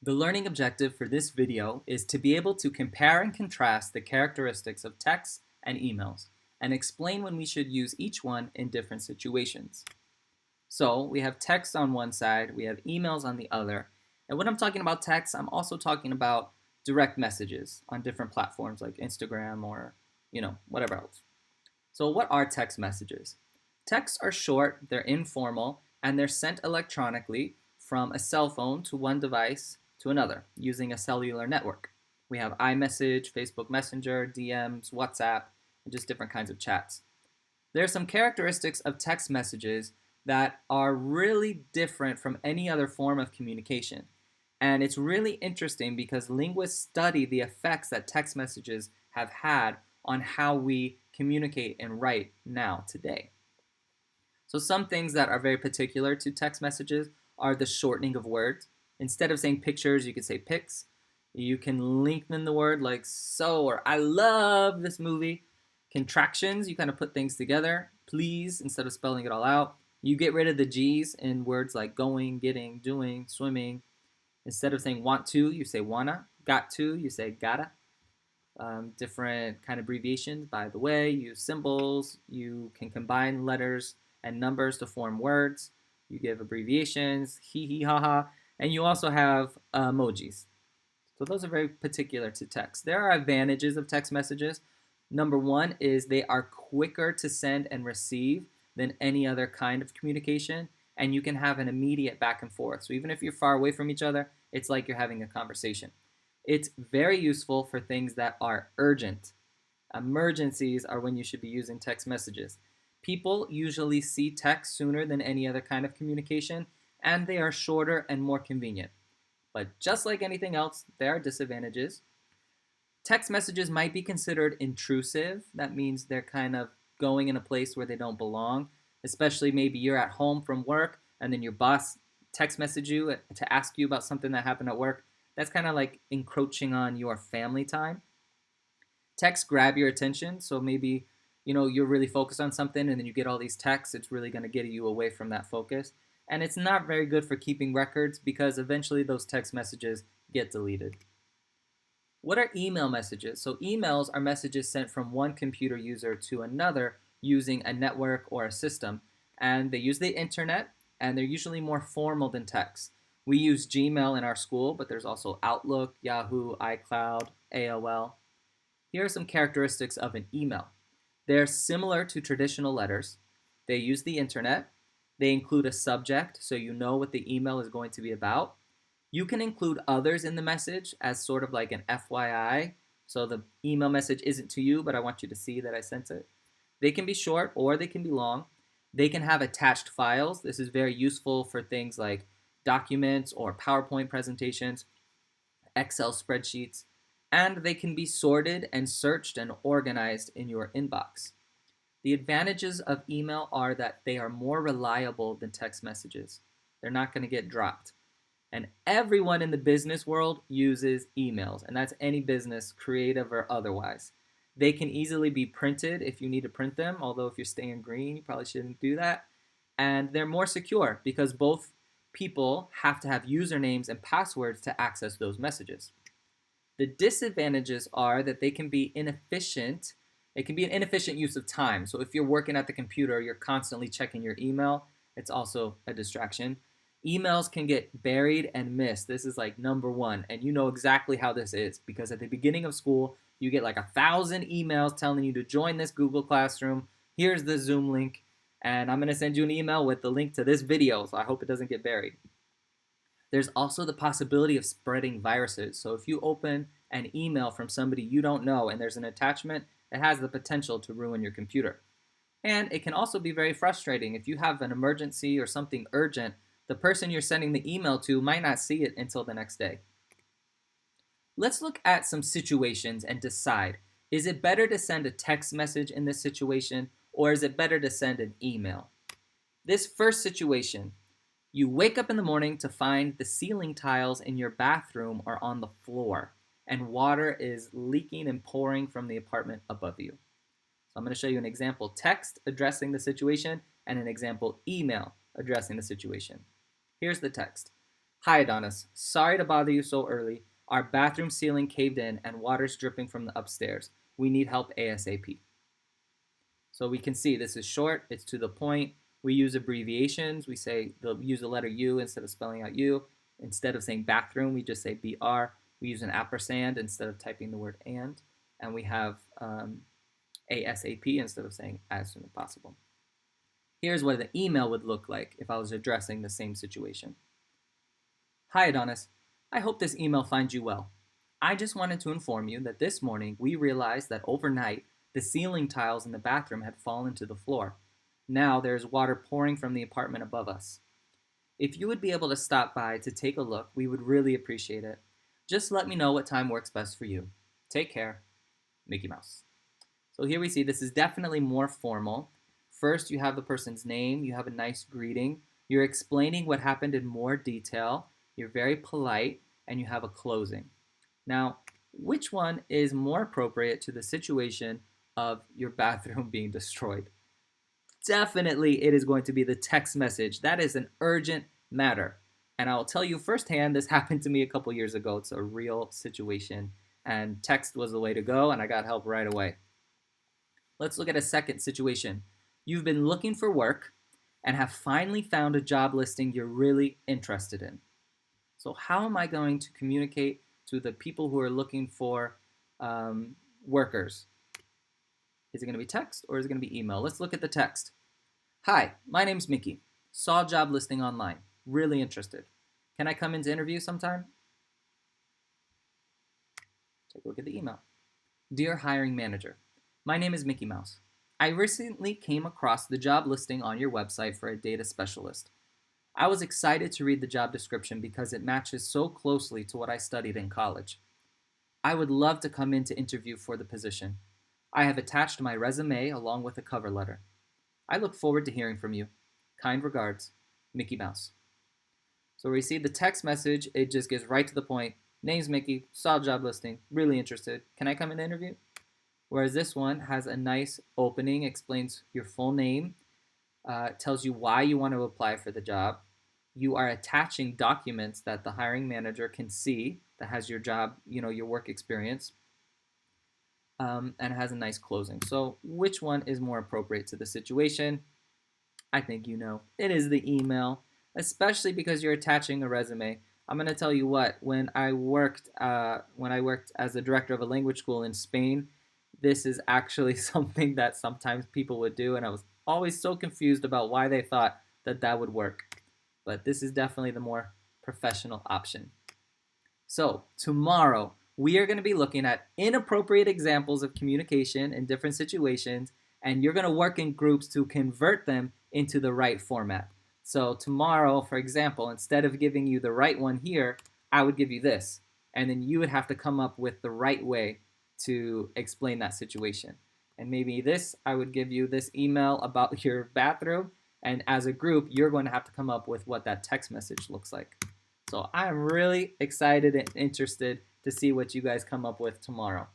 The learning objective for this video is to be able to compare and contrast the characteristics of texts and emails and explain when we should use each one in different situations. So we have text on one side, we have emails on the other. And when I'm talking about text, I'm also talking about direct messages on different platforms like Instagram or, whatever else. So what are text messages? Texts are short, they're informal, and they're sent electronically from a cell phone to one device to another using a cellular network. We have iMessage, Facebook Messenger, DMs, WhatsApp, and just different kinds of chats. There are some characteristics of text messages that are really different from any other form of communication. And it's really interesting because linguists study the effects that text messages have had on how we communicate and write now, today. So some things that are very particular to text messages are the shortening of words. Instead of saying pictures, you could say pics. You can lengthen the word like so or I love this movie. Contractions, you kind of put things together. Please, instead of spelling it all out. You get rid of the G's in words like going, getting, doing, swimming. Instead of saying want to, you say wanna. Got to, you say gotta. Different kind of abbreviations, by the way. Use symbols. You can combine letters and numbers to form words. You give abbreviations, hee hee ha ha, and you also have emojis. So those are very particular to text. There are advantages of text messages. Number one is they are quicker to send and receive than any other kind of communication, and you can have an immediate back and forth. So even if you're far away from each other, it's like you're having a conversation. It's very useful for things that are urgent. Emergencies are when you should be using text messages. People usually see text sooner than any other kind of communication, and they are shorter and more convenient. But just like anything else, there are disadvantages. Text messages might be considered intrusive. That means they're kind of going in a place where they don't belong, especially maybe you're at home from work and then your boss text message you to ask you about something that happened at work. That's kind of like encroaching on your family time. Texts grab your attention, so maybe you're really focused on something and then you get all these texts. It's really going to get you away from that focus, and it's not very good for keeping records because eventually those text messages get deleted. What are email messages? So emails are messages sent from one computer user to another using a network or a system, and they use the internet, and they're usually more formal than text. We use Gmail in our school, but there's also Outlook, Yahoo, iCloud, AOL. Here are some characteristics of an email. They're similar to traditional letters. They use the internet. They include a subject, so you know what the email is going to be about. You can include others in the message as sort of like an FYI. So the email message isn't to you, but I want you to see that I sent it. They can be short or they can be long. They can have attached files. This is very useful for things like documents or PowerPoint presentations, Excel spreadsheets, and they can be sorted and searched and organized in your inbox. The advantages of email are that they are more reliable than text messages. They're not going to get dropped. And everyone in the business world uses emails, and that's any business, creative or otherwise. They can easily be printed if you need to print them, although if you're staying green, you probably shouldn't do that. And they're more secure because both people have to have usernames and passwords to access those messages. The disadvantages are that they can be inefficient. It can be an inefficient use of time. So if you're working at the computer, you're constantly checking your email. It's also a distraction. Emails can get buried and missed. This is like number one, and you know exactly how this is because at the beginning of school, you get like 1,000 emails telling you to join this Google Classroom. Here's the Zoom link, and I'm going to send you an email with the link to this video, so I hope it doesn't get buried. There's also the possibility of spreading viruses. So if you open an email from somebody you don't know and there's an attachment, it has the potential to ruin your computer. And it can also be very frustrating. If you have an emergency or something urgent, the person you're sending the email to might not see it until the next day. Let's look at some situations and decide, is it better to send a text message in this situation or is it better to send an email? This first situation, you wake up in the morning to find the ceiling tiles in your bathroom are on the floor and water is leaking and pouring from the apartment above you. So I'm going to show you an example text addressing the situation and an example email addressing the situation. Here's the text. Hi Adonis, sorry to bother you so early. Our bathroom ceiling caved in and water's dripping from the upstairs. We need help ASAP. So we can see this is short, it's to the point. We use abbreviations. We say they'll use the letter U instead of spelling out U. Instead of saying bathroom, we just say BR. We use an ampersand instead of typing the word and we have ASAP instead of saying as soon as possible. Here's what the email would look like if I was addressing the same situation. Hi Adonis, I hope this email finds you well. I just wanted to inform you that this morning we realized that overnight the ceiling tiles in the bathroom had fallen to the floor. Now there's water pouring from the apartment above us. If you would be able to stop by to take a look, we would really appreciate it. Just let me know what time works best for you. Take care, Mickey Mouse. So here we see this is definitely more formal. First, you have the person's name, you have a nice greeting, you're explaining what happened in more detail, you're very polite, and you have a closing. Now, which one is more appropriate to the situation of your bathroom being destroyed? Definitely it is going to be the text message. That is an urgent matter. And I'll tell you firsthand, this happened to me a couple years ago. It's a real situation. And text was the way to go, and I got help right away. Let's look at a second situation. You've been looking for work and have finally found a job listing you're really interested in. So how am I going to communicate to the people who are looking for workers? Is it going to be text or is it going to be email? Let's look at the text. Hi, my name's Mickey. Saw a job listing online. Really interested. Can I come in to interview sometime? Take a look at the email. Dear hiring manager, my name is Mickey Mouse. I recently came across the job listing on your website for a data specialist. I was excited to read the job description because it matches so closely to what I studied in college. I would love to come in to interview for the position. I have attached my resume along with a cover letter. I look forward to hearing from you. Kind regards, Mickey Mouse. So we see the text message, it just gets right to the point. Name's Mickey, saw job listing, really interested. Can I come in and interview? Whereas this one has a nice opening, explains your full name, tells you why you want to apply for the job. You are attaching documents that the hiring manager can see that has your job, your work experience, and has a nice closing. So which one is more appropriate to the situation? I think you know. It is the email, especially because you're attaching a resume. I'm going to tell you what, when I worked as a director of a language school in Spain, this is actually something that sometimes people would do, and I was always so confused about why they thought that that would work. But this is definitely the more professional option. So tomorrow, we are going to be looking at inappropriate examples of communication in different situations, and you're going to work in groups to convert them into the right format. So tomorrow, for example, instead of giving you the right one here, I would give you this, and then you would have to come up with the right way to explain that situation. And maybe this, I would give you this email about your bathroom, and as a group, you're going to have to come up with what that text message looks like. So I'm really excited and interested to see what you guys come up with tomorrow.